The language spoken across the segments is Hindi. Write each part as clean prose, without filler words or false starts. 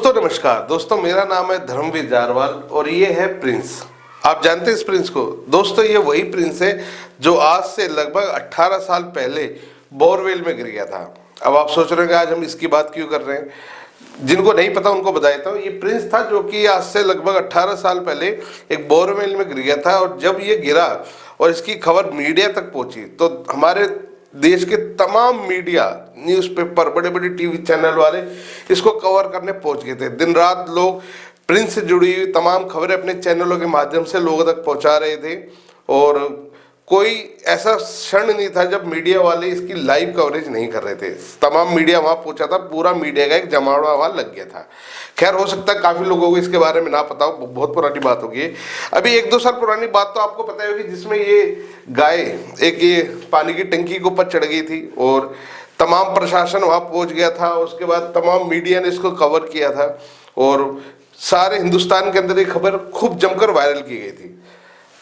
दोस्तों नमस्कार। दोस्तों मेरा नाम है धर्मवीर जारवाल और ये है प्रिंस। आप जानते हैं इस प्रिंस को? दोस्तों ये वही प्रिंस है जो आज से लगभग 18 साल पहले बोरवेल में गिर गया था। अब आप सोच रहे हैं कि आज हम इसकी बात क्यों कर रहे हैं। जिनको नहीं पता उनको बता देता हूँ। ये प्रिंस था जो कि आज से लगभग 18 साल पहले एक बोरवेल में गिर गया था और जब ये गिरा और इसकी खबर मीडिया तक पहुंची तो हमारे देश के तमाम मीडिया, न्यूज़पेपर, बड़े बड़े टीवी चैनल वाले इसको कवर करने पहुंच गए थे। दिन रात लोग प्रिंस से जुड़ी हुई तमाम खबरें अपने चैनलों के माध्यम से लोगों तक पहुंचा रहे थे और कोई ऐसा क्षण नहीं था जब मीडिया वाले इसकी लाइव कवरेज नहीं कर रहे थे। तमाम मीडिया वहां पहुंचा था, पूरा मीडिया का एक जमावड़ा वहां लग गया था। खैर, हो सकता है काफी लोगों को इसके बारे में ना पता हो, बहुत पुरानी बात होगी। अभी 1-2 साल पुरानी बात तो आपको पता होगी जिसमें ये गाय एक ये पानी की टंकी के ऊपर चढ़ गई थी और तमाम प्रशासन वहां पहुंच गया था। उसके बाद तमाम मीडिया ने इसको कवर किया था और सारे हिंदुस्तान के अंदर ये खबर खूब जमकर वायरल की गई थी।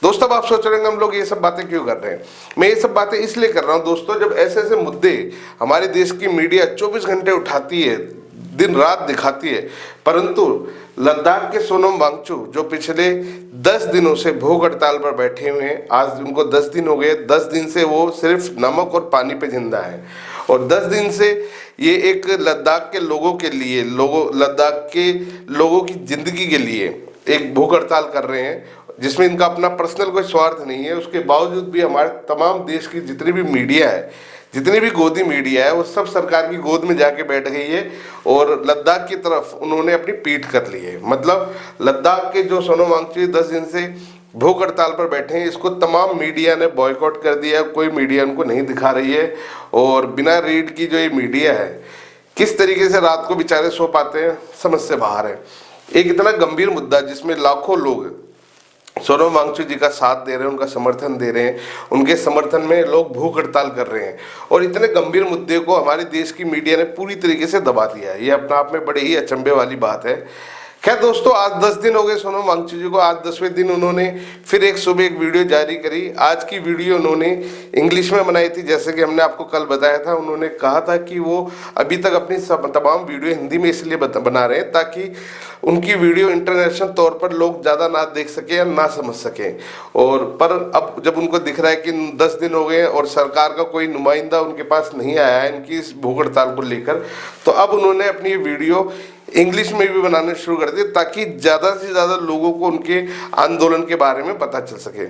दोस्तों अब आप सोच रहे हैं हम लोग ये सब बातें क्यों कर रहे हैं। मैं ये सब बातें इसलिए कर रहा हूँ दोस्तों, जब ऐसे ऐसे मुद्दे हमारे देश की मीडिया 24 घंटे उठाती है, दिन रात दिखाती है, परंतु लद्दाख के सोनम वांगचुक जो पिछले 10 दिनों से भूख हड़ताल पर बैठे हुए हैं, आज उनको 10 दिन हो गए। 10 दिन से वो सिर्फ नमक और पानी पे जिंदा है और 10 दिन से ये एक लद्दाख के लोगों के लिए, लद्दाख के लोगों की जिंदगी के लिए एक भूख हड़ताल कर रहे हैं जिसमें इनका अपना पर्सनल कोई स्वार्थ नहीं है। उसके बावजूद भी हमारे तमाम देश की जितनी भी मीडिया है, जितनी भी गोदी मीडिया है, वो सब सरकार की गोद में जाके बैठ गई है और लद्दाख की तरफ उन्होंने अपनी पीठ कर ली है। मतलब लद्दाख के जो सोनम वांगचुक 10 दिन से भूख हड़ताल पर बैठे हैं, इसको तमाम मीडिया ने बॉयकॉट कर दिया। कोई मीडिया उनको नहीं दिखा रही है और बिना रीड की जो ये मीडिया है किस तरीके से रात को बेचारे सो पाते हैं, समझ से बाहर है। एक इतना गंभीर मुद्दा जिसमें लाखों लोग सोनम वांगचुक जी का साथ दे रहे हैं, उनका समर्थन दे रहे हैं, उनके समर्थन में लोग भूख हड़ताल कर रहे हैं और इतने गंभीर मुद्दे को हमारे देश की मीडिया ने पूरी तरीके से दबा दिया है। ये अपने आप में बड़े ही अचंभे वाली बात है। खैर दोस्तों, आज 10 दिन हो गए सोनम वांगचुक जी को। आज 10वें दिन उन्होंने फिर एक सुबह एक वीडियो जारी करी। आज की वीडियो उन्होंने इंग्लिश में बनाई थी, जैसे कि हमने आपको कल बताया था। उन्होंने कहा था कि वो अभी तक अपनी तमाम वीडियो हिंदी में इसलिए बना रहे हैं ताकि उनकी वीडियो इंटरनेशनल तौर पर लोग ज़्यादा ना देख सके या ना समझ सकें। और पर अब जब उनको दिख रहा है कि 10 दिन हो गए और सरकार का कोई नुमाइंदा उनके पास नहीं आया है इनकी इस भूख हड़ताल को लेकर, तो अब उन्होंने अपनी वीडियो इंग्लिश में भी बनाने शुरू कर दिए ताकि ज़्यादा से ज़्यादा लोगों को उनके आंदोलन के बारे में पता चल सके।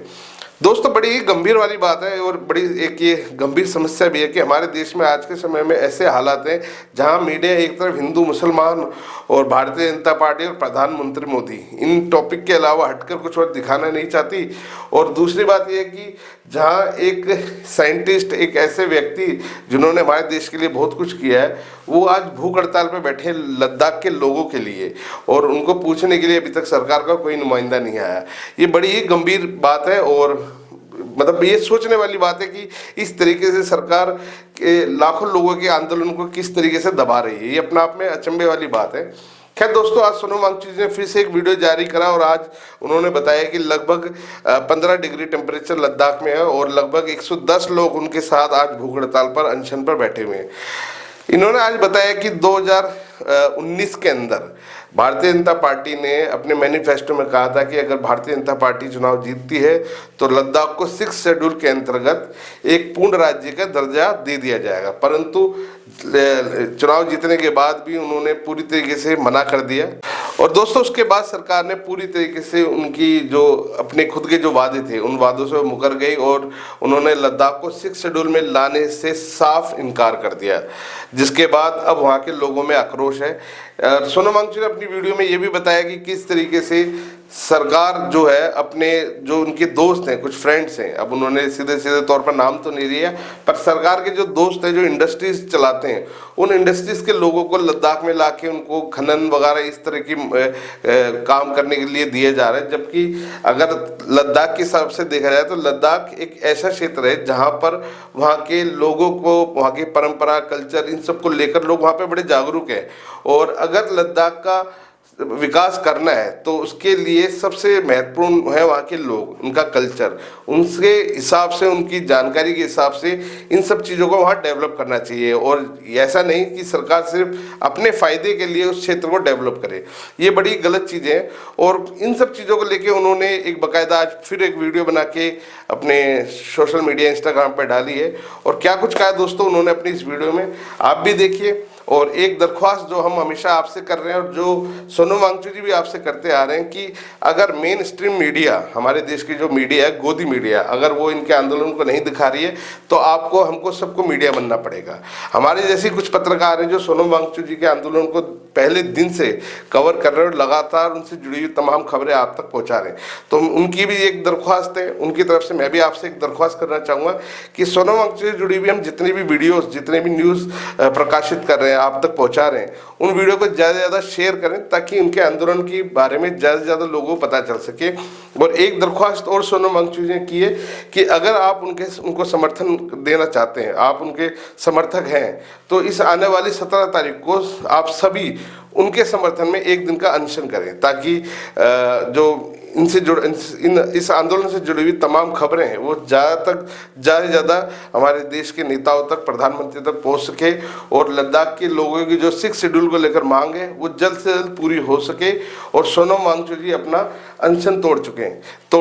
दोस्तों बड़ी ही गंभीर वाली बात है और बड़ी एक ये गंभीर समस्या भी है कि हमारे देश में आज के समय में ऐसे हालात हैं जहां मीडिया एक तरफ हिंदू, मुसलमान और भारतीय जनता पार्टी और प्रधानमंत्री मोदी इन टॉपिक के अलावा हटकर कुछ और दिखाना नहीं चाहती। और दूसरी बात यह है कि जहां एक साइंटिस्ट, एक ऐसे व्यक्ति जिन्होंने हमारे देश के लिए बहुत कुछ किया है, वो आज भूख हड़ताल पर बैठे लद्दाख के लोगों के लिए और उनको पूछने के लिए अभी तक सरकार का कोई नुमाइंदा नहीं आया। ये बड़ी ही गंभीर बात है और मतलब ये सोचने वाली बात है कि इस तरीके से सरकार के लाखों लोगों के आंदोलन को किस तरीके से दबा रही है। ये अपने आप में अचंभे वाली बात है। खैर दोस्तों, आज सोनम वांगचुक ने फिर से एक वीडियो जारी करा और आज उन्होंने बताया कि लगभग 15 डिग्री टेम्परेचर लद्दाख में है और लगभग 110 लोग उनके साथ आज भूख हड़ताल पर, अनशन पर बैठे हुए हैं। इन्होंने आज बताया कि 2019 के अंदर भारतीय जनता पार्टी ने अपने मैनिफेस्टो में कहा था कि अगर भारतीय जनता पार्टी चुनाव जीतती है तो लद्दाख को 6 शेड्यूल के अंतर्गत एक पूर्ण राज्य का दर्जा दे दिया जाएगा। परंतु चुनाव जीतने के बाद भी उन्होंने पूरी तरीके से मना कर दिया और दोस्तों उसके बाद सरकार ने पूरी तरीके से उनकी जो अपने खुद के जो वादे थे उन वादों से मुकर गई और उन्होंने लद्दाख को 6 शेड्यूल में लाने से साफ इनकार कर दिया, जिसके बाद अब वहाँ के लोगों में आक्रोश है। सोनम वांगचुक ने अपनी वीडियो में ये भी बताया कि किस तरीके से सरकार जो है अपने जो उनके दोस्त हैं, कुछ फ्रेंड्स हैं, अब उन्होंने सीधे सीधे तौर पर नाम तो नहीं लिया, पर सरकार के जो दोस्त हैं जो इंडस्ट्रीज चलाते हैं, उन इंडस्ट्रीज के लोगों को लद्दाख में लाके उनको खनन वगैरह इस तरह की काम करने के लिए दिया जा रहा है। जबकि अगर लद्दाख के हिसाब से देखा जाए तो लद्दाख एक ऐसा क्षेत्र है जहाँ पर वहाँ के लोगों को, वहाँ की परंपरा, कल्चर, इन सब को लेकर लोग वहाँ पे बड़े जागरूक हैं और अगर लद्दाख का विकास करना है तो उसके लिए सबसे महत्वपूर्ण है वहाँ के लोग, उनका कल्चर, उनके हिसाब से, उनकी जानकारी के हिसाब से इन सब चीज़ों को वहाँ डेवलप करना चाहिए। और ऐसा नहीं कि सरकार सिर्फ अपने फ़ायदे के लिए उस क्षेत्र को डेवलप करे, ये बड़ी गलत चीज़ें हैं। और इन सब चीज़ों को लेके उन्होंने एक बाकायदा आज फिर एक वीडियो बना के अपने सोशल मीडिया इंस्टाग्राम पर डाली है। और क्या कुछ कहा दोस्तों उन्होंने अपनी इस वीडियो में, आप भी देखिए। और एक दरख्वास्त जो हम हमेशा आपसे कर रहे हैं और जो सोनम वांगचुक जी भी आपसे करते आ रहे हैं कि अगर मेन स्ट्रीम मीडिया, हमारे देश की जो मीडिया है, गोदी मीडिया, अगर वो इनके आंदोलन को नहीं दिखा रही है तो आपको, हमको सबको मीडिया बनना पड़ेगा। हमारे जैसे कुछ पत्रकार हैं जो सोनम वांगचुक जी के आंदोलन को पहले दिन से कवर कर रहे हैं और लगातार उनसे जुड़ी हुई तमाम खबरें आप तक पहुँचा रहे हैं, तो उनकी भी एक दरख्वास्त है। उनकी तरफ से मैं भी आपसे एक दरख्वास्त करना चाहूँगा कि सोनम वांगचुक से जुड़ी हुई हम जितनी भी वीडियोज़, जितने भी न्यूज़ प्रकाशित कर रहे हैं, आप तक पहुंचा रहे हैं, उन वीडियो को ज़्यादा से ज़्यादा शेयर करें ताकि उनके आंदोलन के बारे में ज़्यादा से ज़्यादा लोगों को पता चल सके। और एक दरख्वास्त और सोनम वांगचुक ने की है कि अगर आप उनको समर्थन देना चाहते हैं, आप उनके समर्थक हैं, तो इस आने वाली 17 तारीख को आप सभी उनके समर्थन में एक दिन का अनशन करें ताकि जो इस आंदोलन से जुड़ी हुई तमाम खबरें हैं वो ज़्यादा से ज़्यादा हमारे देश के नेताओं तक, प्रधानमंत्री तक पहुंच सके और लद्दाख के लोगों की जो 6 शेड्यूल को लेकर मांग है वो जल्द से जल्द पूरी हो सके और सोनम वांगचुक जी अपना अनशन तोड़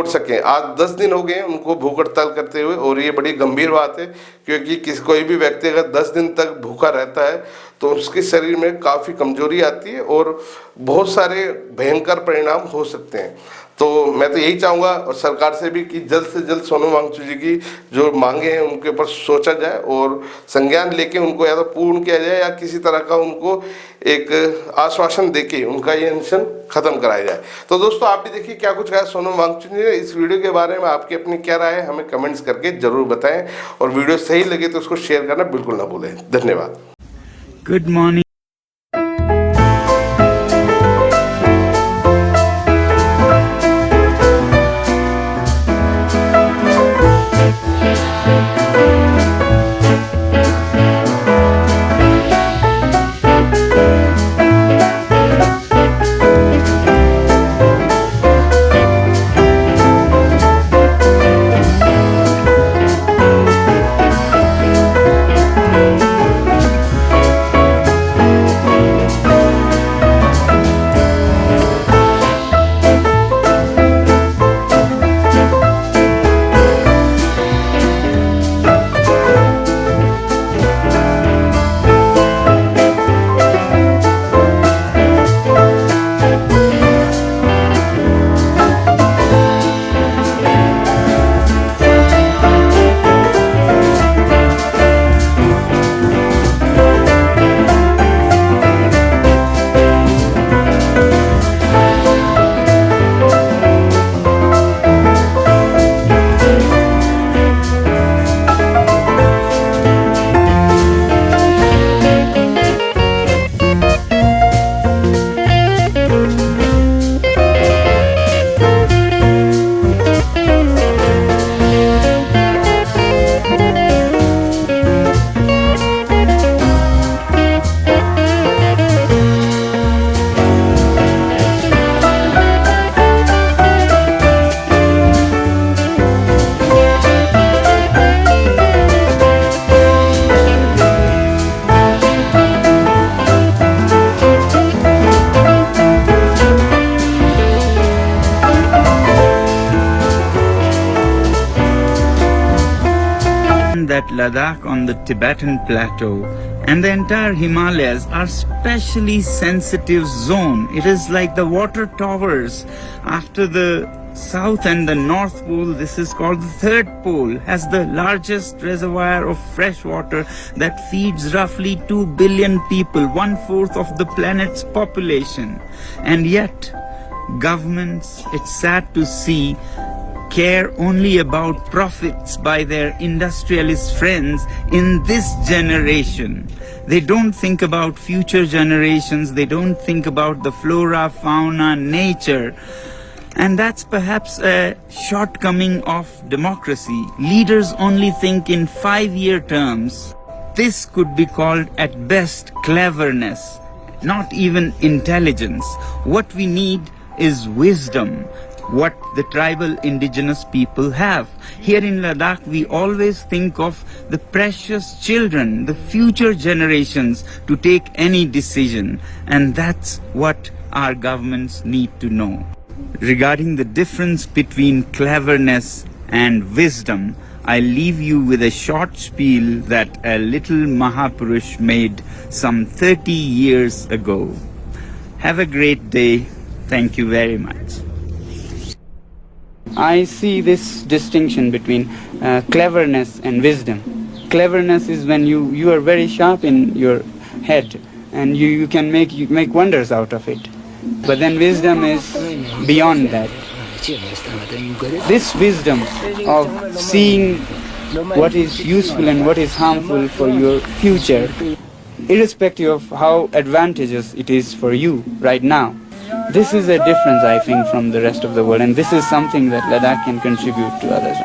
सकें। आज 10 दिन हो गए उनको भूख हड़ताल करते हुए और ये बड़ी गंभीर बात है क्योंकि कोई भी व्यक्ति अगर 10 दिन तक भूखा रहता है तो उसके शरीर में काफ़ी कमजोरी आती है और बहुत सारे भयंकर परिणाम हो सकते हैं। तो मैं तो यही चाहूँगा और सरकार से भी कि जल्द से जल्द सोनम वांगचुक जी की जो मांगे हैं उनके ऊपर सोचा जाए और संज्ञान लेके उनको या तो पूर्ण किया जाए या किसी तरह का उनको एक आश्वासन देके उनका ये अनशन खत्म कराया जाए। तो दोस्तों आप भी देखिए क्या कुछ कहा सोनम वांगचुक जी ने इस वीडियो के बारे में, आपकी अपनी क्या राय है हमें कमेंट्स करके जरूर बताएं और वीडियो सही लगे तो उसको शेयर करना बिल्कुल ना भूलें। धन्यवाद। Good morning. That Ladakh on the Tibetan plateau and the entire Himalayas are specially sensitive zone. It is like the water towers after the south and the north pole. This is called the third pole, has the largest reservoir of fresh water that feeds roughly 2 billion people, 1/4 of the planet's population. And yet governments, it's sad to see, care only about profits by their industrialist friends in this generation. They don't think about future generations. They don't think about the flora, fauna, nature. And that's perhaps a shortcoming of democracy. Leaders only think in 5-year terms. This could be called at best cleverness. not even intelligence. What we need is wisdom, what the tribal indigenous people have. Here in Ladakh, we always think of the precious children, the future generations to take any decision, and that's what our governments need to know. Regarding the difference between cleverness and wisdom, I leave you with a short spiel that a little Mahapurush made some 30 years ago. Have a great day. Thank you very much. I see this distinction between cleverness and wisdom. Cleverness is when you are very sharp in your head and you can make wonders out of it. But then wisdom is beyond that. This wisdom of seeing what is useful and what is harmful for your future, irrespective of how advantageous it is for you right now. This is a difference, I think, from the rest of the world, and this is something that Ladakh can contribute to others.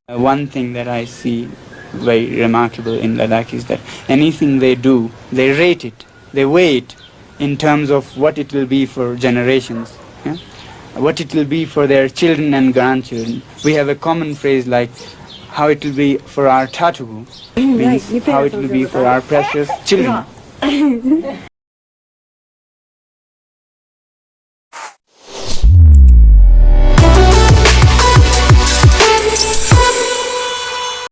One thing that I see very remarkable in Ladakh is that anything they do, they rate it, they weigh it in terms of what it will be for generations, yeah? What it will be for their children and grandchildren. We have a common phrase like, how it will be for our tatugu, means how it will be for our precious children.